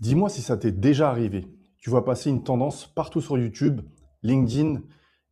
Dis-moi si ça t'est déjà arrivé. Tu vois passer une tendance partout sur YouTube, LinkedIn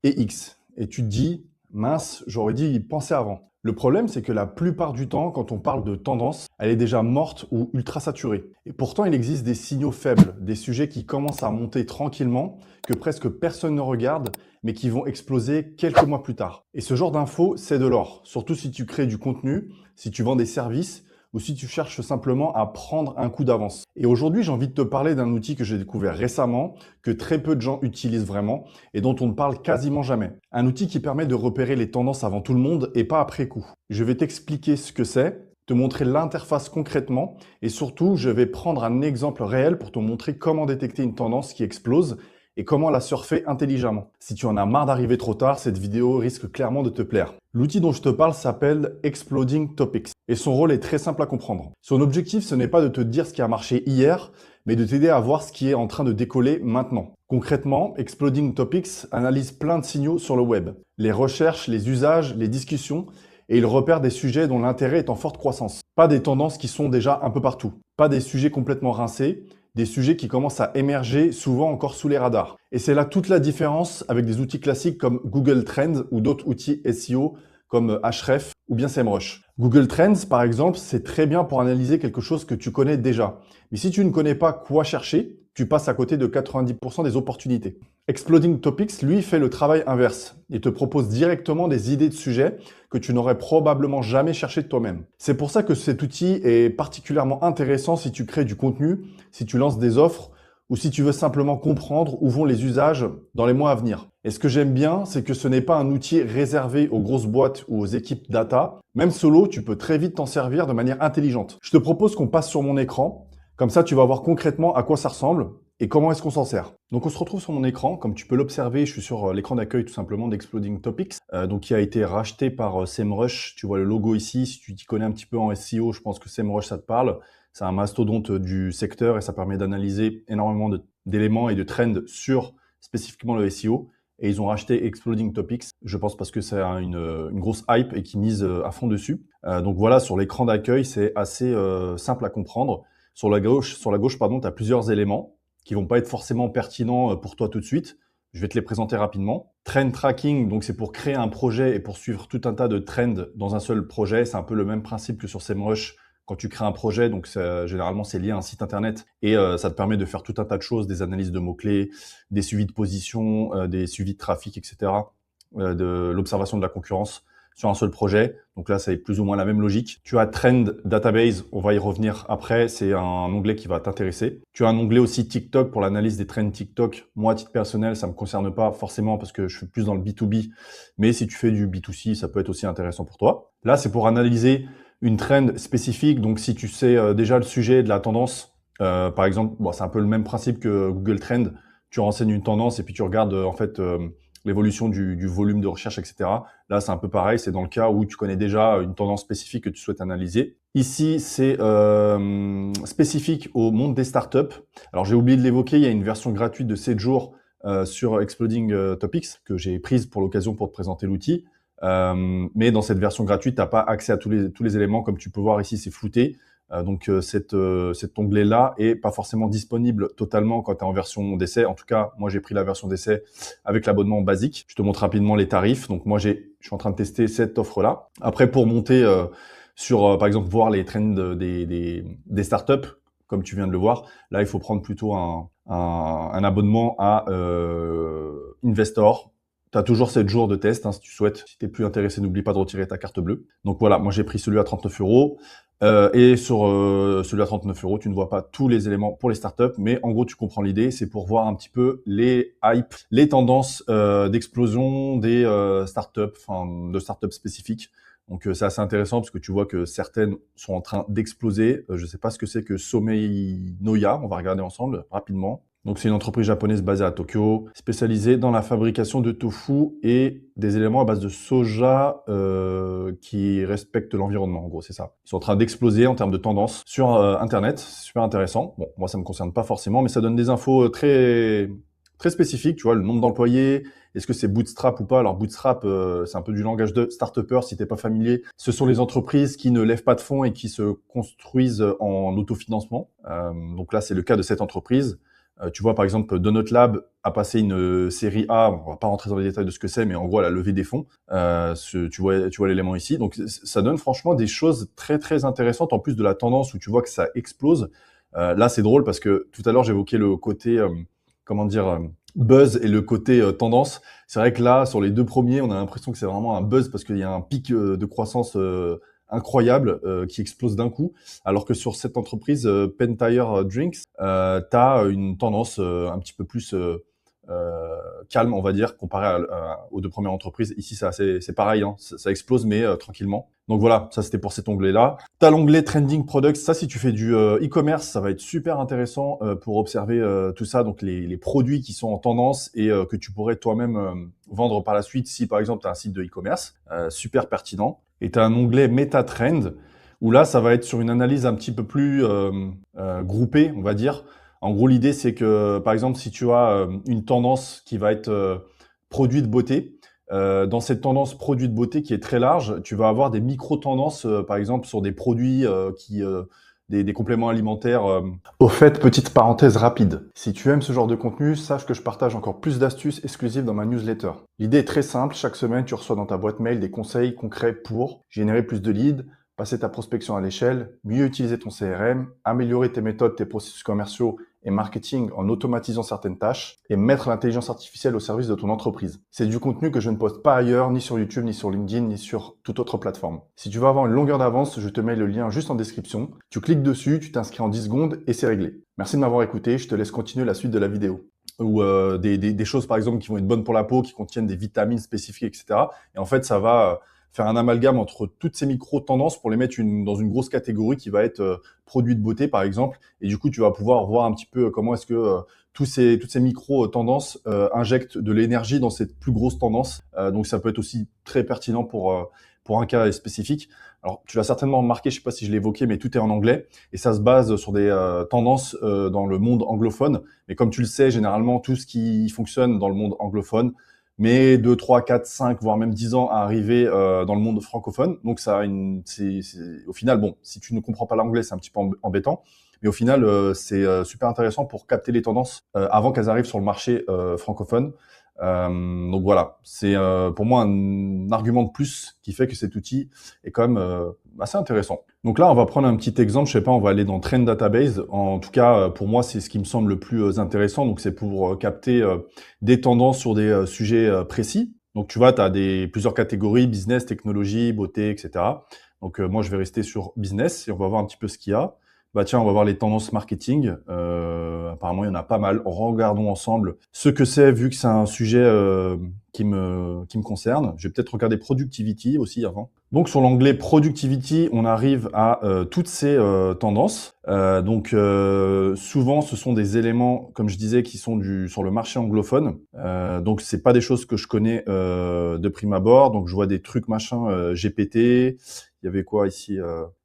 et X. Et tu te dis, mince, j'aurais dû y penser avant. Le problème, c'est que la plupart du temps, quand on parle de tendance, elle est déjà morte ou ultra saturée. Et pourtant, il existe des signaux faibles, des sujets qui commencent à monter tranquillement, que presque personne ne regarde, mais qui vont exploser quelques mois plus tard. Et ce genre d'infos, c'est de l'or. Surtout si tu crées du contenu, si tu vends des services, ou si tu cherches simplement à prendre un coup d'avance. Et aujourd'hui, j'ai envie de te parler d'un outil que j'ai découvert récemment, que très peu de gens utilisent vraiment et dont on ne parle quasiment jamais. Un outil qui permet de repérer les tendances avant tout le monde et pas après coup. Je vais t'expliquer ce que c'est, te montrer l'interface concrètement et surtout, je vais prendre un exemple réel pour te montrer comment détecter une tendance qui explose et comment la surfer intelligemment. Si tu en as marre d'arriver trop tard, cette vidéo risque clairement de te plaire. L'outil dont je te parle s'appelle Exploding Topics et son rôle est très simple à comprendre. Son objectif, ce n'est pas de te dire ce qui a marché hier, mais de t'aider à voir ce qui est en train de décoller maintenant. Concrètement, Exploding Topics analyse plein de signaux sur le web, les recherches, les usages, les discussions, et il repère des sujets dont l'intérêt est en forte croissance. Pas des tendances qui sont déjà un peu partout, pas des sujets complètement rincés, des sujets qui commencent à émerger souvent encore sous les radars. Et c'est là toute la différence avec des outils classiques comme Google Trends ou d'autres outils SEO comme Ahrefs ou bien SEMrush. Google Trends, par exemple, c'est très bien pour analyser quelque chose que tu connais déjà. Mais si tu ne connais pas quoi chercher, tu passes à côté de 90% des opportunités. Exploding Topics, lui, fait le travail inverse et te propose directement des idées de sujets que tu n'aurais probablement jamais cherché de toi-même. C'est pour ça que cet outil est particulièrement intéressant si tu crées du contenu, si tu lances des offres ou si tu veux simplement comprendre où vont les usages dans les mois à venir. Et ce que j'aime bien, c'est que ce n'est pas un outil réservé aux grosses boîtes ou aux équipes data. Même solo, tu peux très vite t'en servir de manière intelligente. Je te propose qu'on passe sur mon écran. Comme ça, tu vas voir concrètement à quoi ça ressemble et comment est-ce qu'on s'en sert. Donc on se retrouve sur mon écran, comme tu peux l'observer, je suis sur l'écran d'accueil tout simplement d'Exploding Topics, donc qui a été racheté par SEMrush. Tu vois le logo ici, si tu t'y connais un petit peu en SEO, je pense que SEMrush ça te parle. C'est un mastodonte du secteur et ça permet d'analyser énormément d'éléments et de trends sur spécifiquement le SEO. Et ils ont racheté Exploding Topics, je pense parce que c'est une grosse hype et qui mise à fond dessus. Donc voilà, sur l'écran d'accueil, c'est assez simple à comprendre. Sur la gauche, pardon, tu as plusieurs éléments qui vont pas être forcément pertinents pour toi tout de suite. Je vais te les présenter rapidement. Trend tracking, donc c'est pour créer un projet et pour suivre tout un tas de trends dans un seul projet. C'est un peu le même principe que sur SEMrush quand tu crées un projet. Donc généralement, c'est lié à un site internet et ça te permet de faire tout un tas de choses, des analyses de mots-clés, des suivis de position, des suivis de trafic, etc., de l'observation de la concurrence sur un seul projet. Donc là, c'est plus ou moins la même logique. Tu as Trend Database, on va y revenir après. C'est un onglet qui va t'intéresser. Tu as un onglet aussi TikTok pour l'analyse des trends TikTok. Moi, à titre personnel, ça me concerne pas forcément parce que je suis plus dans le B2B. Mais si tu fais du B2C, ça peut être aussi intéressant pour toi. Là, c'est pour analyser une trend spécifique. Donc, si tu sais déjà le sujet de la tendance, par exemple, bon, c'est un peu le même principe que Google Trend. Tu renseignes une tendance et puis tu regardes l'évolution du volume de recherche, etc. Là, c'est un peu pareil. C'est dans le cas où tu connais déjà une tendance spécifique que tu souhaites analyser. Ici, c'est spécifique au monde des startups. Alors, j'ai oublié de l'évoquer. Il y a une version gratuite de 7 jours sur Exploding Topics que j'ai prise pour l'occasion pour te présenter l'outil. Mais dans cette version gratuite, tu n'as pas accès à tous les éléments. Comme tu peux voir ici, c'est flouté. Donc cet onglet-là est pas forcément disponible totalement quand tu es en version d'essai. En tout cas, moi j'ai pris la version d'essai avec l'abonnement basique. Je te montre rapidement les tarifs. Donc moi je suis en train de tester cette offre-là. Après pour monter sur par exemple voir les trends des startups, comme tu viens de le voir, là il faut prendre plutôt un abonnement à Investor. Tu as toujours 7 jours de test si tu souhaites. Si tu n'es plus intéressé, n'oublie pas de retirer ta carte bleue. Donc voilà, moi j'ai pris celui à 39 €. Et sur celui à 39 €, tu ne vois pas tous les éléments pour les startups, mais en gros, tu comprends l'idée. C'est pour voir un petit peu les hypes, les tendances d'explosion des startups, enfin de startups spécifiques. Donc c'est assez intéressant parce que tu vois que certaines sont en train d'exploser. Je ne sais pas ce que c'est que Somei Noya. On va regarder ensemble rapidement. Donc c'est une entreprise japonaise basée à Tokyo, spécialisée dans la fabrication de tofu et des éléments à base de soja qui respectent l'environnement. En gros, c'est ça. Ils sont en train d'exploser en termes de tendance sur Internet. C'est super intéressant. Bon, moi ça me concerne pas forcément, mais ça donne des infos très très spécifiques, tu vois, le nombre d'employés, est-ce que c'est bootstrap ou pas? Alors bootstrap, c'est un peu du langage de start-upper si t'es pas familier. Ce sont les entreprises qui ne lèvent pas de fonds et qui se construisent en autofinancement. Donc là, c'est le cas de cette entreprise. Tu vois, par exemple, Donut Lab a passé une série A. On va pas rentrer dans les détails de ce que c'est, mais en gros, elle a levé des fonds. Tu vois l'élément ici. Donc, ça donne franchement des choses très, très intéressantes, en plus de la tendance où tu vois que ça explose. Là, c'est drôle parce que tout à l'heure, j'évoquais le côté, comment dire, buzz et le côté tendance. C'est vrai que là, sur les deux premiers, on a l'impression que c'est vraiment un buzz parce qu'il y a un pic de croissance incroyable qui explose d'un coup, alors que sur cette entreprise Pentire Drinks, tu as une tendance un petit peu plus calme, on va dire, comparé aux deux premières entreprises. Ici, c'est pareil, hein, ça explose, mais tranquillement. Donc voilà, ça c'était pour cet onglet-là. Tu as l'onglet Trending Products. Ça, si tu fais du e-commerce, ça va être super intéressant pour observer tout ça. Donc les produits qui sont en tendance et que tu pourrais toi-même vendre par la suite si, par exemple, tu as un site de e-commerce. Super pertinent. Et tu as un onglet Meta Trend où là, ça va être sur une analyse un petit peu plus groupée, on va dire. En gros, l'idée, c'est que, par exemple, si tu as une tendance qui va être produit de beauté, dans cette tendance produit de beauté qui est très large, tu vas avoir des micro-tendances, par exemple, sur des produits des compléments alimentaires. Au fait, petite parenthèse rapide. Si tu aimes ce genre de contenu, sache que je partage encore plus d'astuces exclusives dans ma newsletter. L'idée est très simple. Chaque semaine, tu reçois dans ta boîte mail des conseils concrets pour générer plus de leads, passer ta prospection à l'échelle, mieux utiliser ton CRM, améliorer tes méthodes, tes processus commerciaux et marketing en automatisant certaines tâches et mettre l'intelligence artificielle au service de ton entreprise. C'est du contenu que je ne poste pas ailleurs, ni sur YouTube, ni sur LinkedIn, ni sur toute autre plateforme. Si tu veux avoir une longueur d'avance, je te mets le lien juste en description. Tu cliques dessus, tu t'inscris en 10 secondes et c'est réglé. Merci de m'avoir écouté, je te laisse continuer la suite de la vidéo. Ou des choses par exemple qui vont être bonnes pour la peau, qui contiennent des vitamines spécifiques, etc. Et en fait, ça va faire un amalgame entre toutes ces micro-tendances pour les mettre dans une grosse catégorie qui va être produits de beauté, par exemple. Et du coup, tu vas pouvoir voir un petit peu comment est-ce que toutes ces micro-tendances injectent de l'énergie dans cette plus grosse tendance. Donc, ça peut être aussi très pertinent pour un cas spécifique. Alors, tu l'as certainement remarqué, je sais pas si je l'ai évoqué, mais tout est en anglais et ça se base sur des tendances dans le monde anglophone. Mais comme tu le sais, généralement, tout ce qui fonctionne dans le monde anglophone, mais 2, 3, 4, 5, voire même 10 ans à arriver dans le monde francophone. Donc ça, au final, bon, si tu ne comprends pas l'anglais, c'est un petit peu embêtant. Mais au final, c'est super intéressant pour capter les tendances avant qu'elles arrivent sur le marché francophone. Donc voilà, c'est pour moi un argument de plus qui fait que cet outil est quand même assez intéressant. Donc là, on va prendre un petit exemple, je sais pas, on va aller dans Trend Database. En tout cas, pour moi, c'est ce qui me semble le plus intéressant. Donc c'est pour capter des tendances sur des sujets précis. Donc tu vois, tu as plusieurs catégories, business, technologie, beauté, etc. Donc moi, je vais rester sur business et on va voir un petit peu ce qu'il y a. Bah tiens, on va voir les tendances marketing. Apparemment, il y en a pas mal. Regardons ensemble ce que c'est, vu que c'est un sujet qui me concerne. Je vais peut-être regarder Productivity aussi avant. Donc, sur l'onglet Productivity, on arrive à toutes ces tendances. Souvent, ce sont des éléments, comme je disais, qui sont sur le marché anglophone. Donc, c'est pas des choses que je connais de prime abord. Donc, je vois des trucs machin GPT. Il y avait quoi ici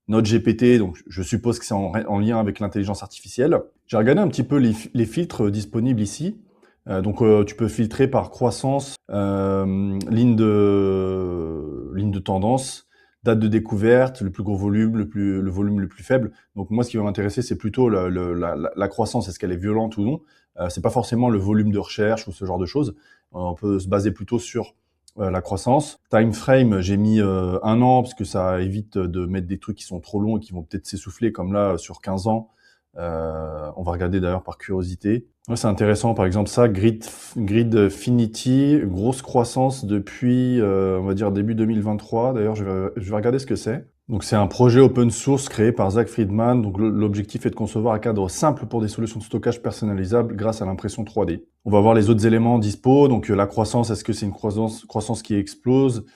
Notre GPT, donc je suppose que c'est en lien avec l'intelligence artificielle. J'ai regardé un petit peu les filtres disponibles ici. Tu peux filtrer par croissance, ligne de tendance, date de découverte, le plus gros volume, le volume le plus faible. Donc moi, ce qui va m'intéresser, c'est plutôt la croissance. Est-ce qu'elle est violente ou non? C'est pas forcément le volume de recherche ou ce genre de choses. On peut se baser plutôt sur la croissance. Time frame, j'ai mis 1 an parce que ça évite de mettre des trucs qui sont trop longs et qui vont peut-être s'essouffler, comme là sur 15 ans. On va regarder d'ailleurs par curiosité. Ouais, c'est intéressant, par exemple ça, Gridfinity, grosse croissance depuis, on va dire début 2023. D'ailleurs, je vais regarder ce que c'est. Donc c'est un projet open source créé par Zach Friedman. Donc l'objectif est de concevoir un cadre simple pour des solutions de stockage personnalisables grâce à l'impression 3D. On va voir les autres éléments dispo. Donc la croissance, est-ce que c'est une croissance qui explose,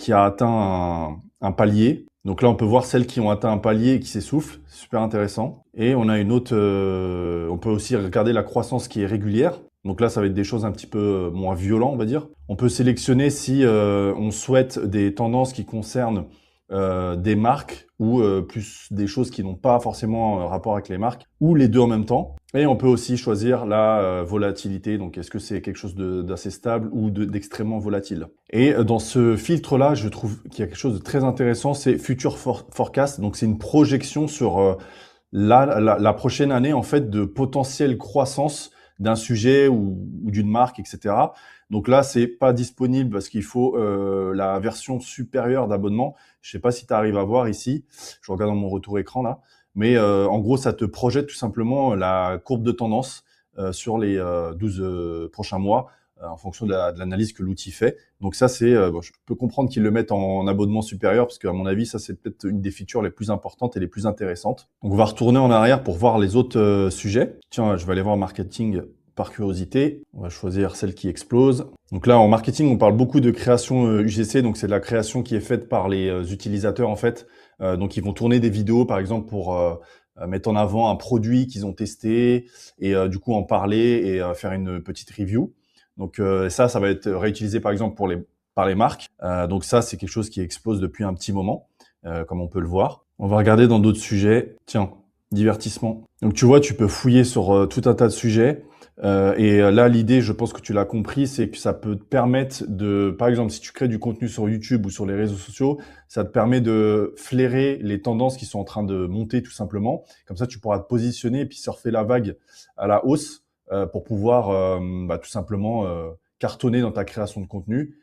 qui a atteint un palier? Donc là, on peut voir celles qui ont atteint un palier et qui s'essoufflent. C'est super intéressant. Et on a une autre, on peut aussi regarder la croissance qui est régulière. Donc là, ça va être des choses un petit peu moins violentes, on va dire. On peut sélectionner si on souhaite des tendances qui concernent des marques ou plus des choses qui n'ont pas forcément rapport avec les marques, ou les deux en même temps. Et on peut aussi choisir la volatilité, donc est-ce que c'est quelque chose d'assez stable ou d'extrêmement volatile. Et dans ce filtre-là, je trouve qu'il y a quelque chose de très intéressant, c'est Future Forecast, donc c'est une projection sur la prochaine année en fait de potentielle croissance d'un sujet ou d'une marque, etc. Donc là, c'est pas disponible parce qu'il faut la version supérieure d'abonnement. Je sais pas si tu arrives à voir ici. Je regarde dans mon retour écran là. Mais en gros, ça te projette tout simplement la courbe de tendance sur les 12 prochains mois en fonction de l'analyse que l'outil fait. Donc ça, c'est, bon, je peux comprendre qu'ils le mettent en abonnement supérieur parce qu'à mon avis, ça, c'est peut-être une des features les plus importantes et les plus intéressantes. Donc on va retourner en arrière pour voir les autres sujets. Tiens, je vais aller voir marketing par curiosité. On va choisir celle qui explose. Donc là, en marketing, on parle beaucoup de création UGC. Donc c'est de la création qui est faite par les utilisateurs en fait. Donc ils vont tourner des vidéos par exemple pour mettre en avant un produit qu'ils ont testé et du coup en parler et faire une petite review. Donc ça va être réutilisé par exemple par les marques. Donc ça, c'est quelque chose qui explose depuis un petit moment, comme on peut le voir. On va regarder dans d'autres sujets. Tiens, divertissement. Donc tu vois, tu peux fouiller sur tout un tas de sujets. Et là, l'idée, je pense que tu l'as compris, c'est que ça peut te permettre de, par exemple, si tu crées du contenu sur YouTube ou sur les réseaux sociaux, ça te permet de flairer les tendances qui sont en train de monter tout simplement. Comme ça, tu pourras te positionner et puis surfer la vague à la hausse pour pouvoir tout simplement cartonner dans ta création de contenu,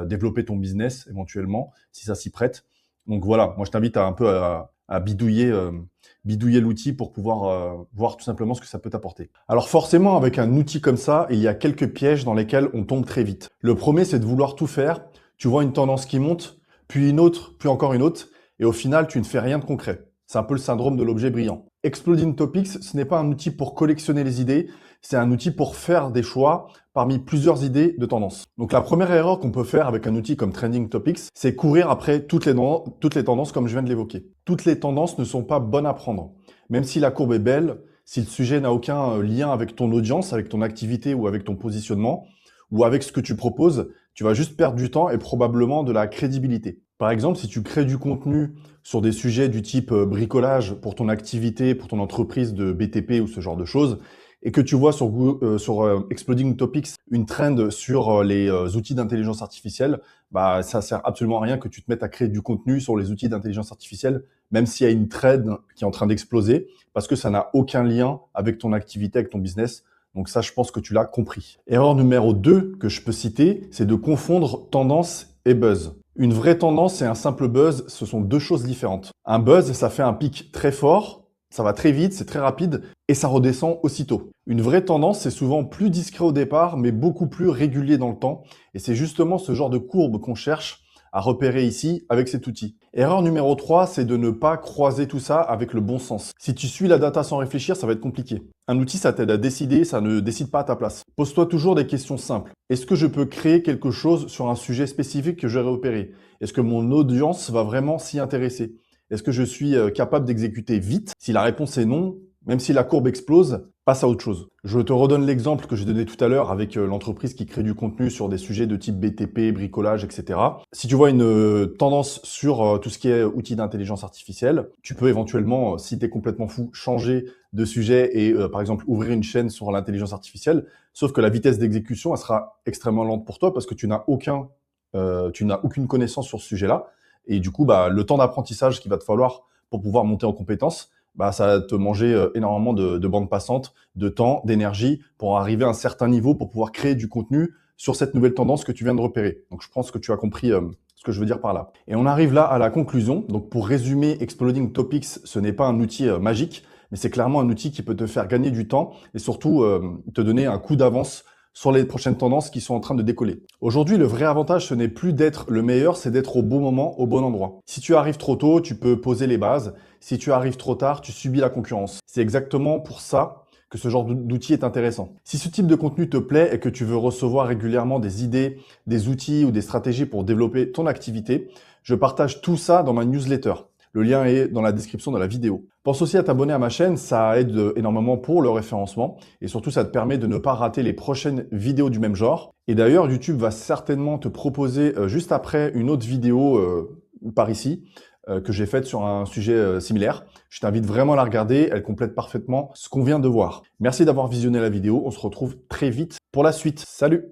développer ton business éventuellement, si ça s'y prête. Donc voilà, moi je t'invite à un peu à bidouiller l'outil pour pouvoir voir tout simplement ce que ça peut t'apporter. Alors forcément, avec un outil comme ça, il y a quelques pièges dans lesquels on tombe très vite. Le premier, c'est de vouloir tout faire. Tu vois une tendance qui monte, puis une autre, puis encore une autre, et au final, tu ne fais rien de concret. C'est un peu le syndrome de l'objet brillant. Exploding Topics, ce n'est pas un outil pour collectionner les idées, c'est un outil pour faire des choix parmi plusieurs idées de tendance. Donc la première erreur qu'on peut faire avec un outil comme Trending Topics, c'est courir après toutes les tendances comme je viens de l'évoquer. Toutes les tendances ne sont pas bonnes à prendre. Même si la courbe est belle, si le sujet n'a aucun lien avec ton audience, avec ton activité ou avec ton positionnement, ou avec ce que tu proposes, tu vas juste perdre du temps et probablement de la crédibilité. Par exemple, si tu crées du contenu sur des sujets du type bricolage pour ton activité, pour ton entreprise de BTP ou ce genre de choses, et que tu vois sur Exploding Topics une trend sur les outils d'intelligence artificielle, bah ça sert absolument à rien que tu te mettes à créer du contenu sur les outils d'intelligence artificielle, même s'il y a une trend qui est en train d'exploser, parce que ça n'a aucun lien avec ton activité, avec ton business. Donc ça, je pense que tu l'as compris. Erreur numéro 2 que je peux citer, c'est de confondre tendance et buzz. Une vraie tendance et un simple buzz, ce sont deux choses différentes. Un buzz, ça fait un pic très fort, ça va très vite, c'est très rapide et ça redescend aussitôt. Une vraie tendance, c'est souvent plus discret au départ, mais beaucoup plus régulier dans le temps. Et c'est justement ce genre de courbe qu'on cherche à repérer ici avec cet outil. Erreur numéro 3, c'est de ne pas croiser tout ça avec le bon sens. Si tu suis la data sans réfléchir, ça va être compliqué. Un outil, ça t'aide à décider, ça ne décide pas à ta place. Pose-toi toujours des questions simples. Est-ce que je peux créer quelque chose sur un sujet spécifique que je vais repérer? Est-ce que mon audience va vraiment s'y intéresser? Est-ce que je suis capable d'exécuter vite? Si la réponse est non, même si la courbe explose, passe à autre chose. Je te redonne l'exemple que j'ai donné tout à l'heure avec l'entreprise qui crée du contenu sur des sujets de type BTP, bricolage, etc. Si tu vois une tendance sur tout ce qui est outils d'intelligence artificielle, tu peux éventuellement, si tu es complètement fou, changer de sujet et par exemple ouvrir une chaîne sur l'intelligence artificielle. Sauf que la vitesse d'exécution, elle sera extrêmement lente pour toi parce que tu n'as aucune connaissance sur ce sujet-là. Et du coup, le temps d'apprentissage qu'il va te falloir pour pouvoir monter en compétence, ça va te manger énormément de bande passante, de temps, d'énergie pour arriver à un certain niveau pour pouvoir créer du contenu sur cette nouvelle tendance que tu viens de repérer. Donc, je pense que tu as compris ce que je veux dire par là. Et on arrive là à la conclusion. Donc, pour résumer, Exploding Topics, ce n'est pas un outil magique, mais c'est clairement un outil qui peut te faire gagner du temps et surtout te donner un coup d'avance sur les prochaines tendances qui sont en train de décoller. Aujourd'hui, le vrai avantage, ce n'est plus d'être le meilleur, c'est d'être au bon moment, au bon endroit. Si tu arrives trop tôt, tu peux poser les bases. Si tu arrives trop tard, tu subis la concurrence. C'est exactement pour ça que ce genre d'outil est intéressant. Si ce type de contenu te plaît et que tu veux recevoir régulièrement des idées, des outils ou des stratégies pour développer ton activité, je partage tout ça dans ma newsletter. Le lien est dans la description de la vidéo. Pense aussi à t'abonner à ma chaîne, ça aide énormément pour le référencement et surtout ça te permet de ne pas rater les prochaines vidéos du même genre. Et d'ailleurs, YouTube va certainement te proposer juste après une autre vidéo par ici que j'ai faite sur un sujet similaire. Je t'invite vraiment à la regarder, elle complète parfaitement ce qu'on vient de voir. Merci d'avoir visionné la vidéo, on se retrouve très vite pour la suite. Salut!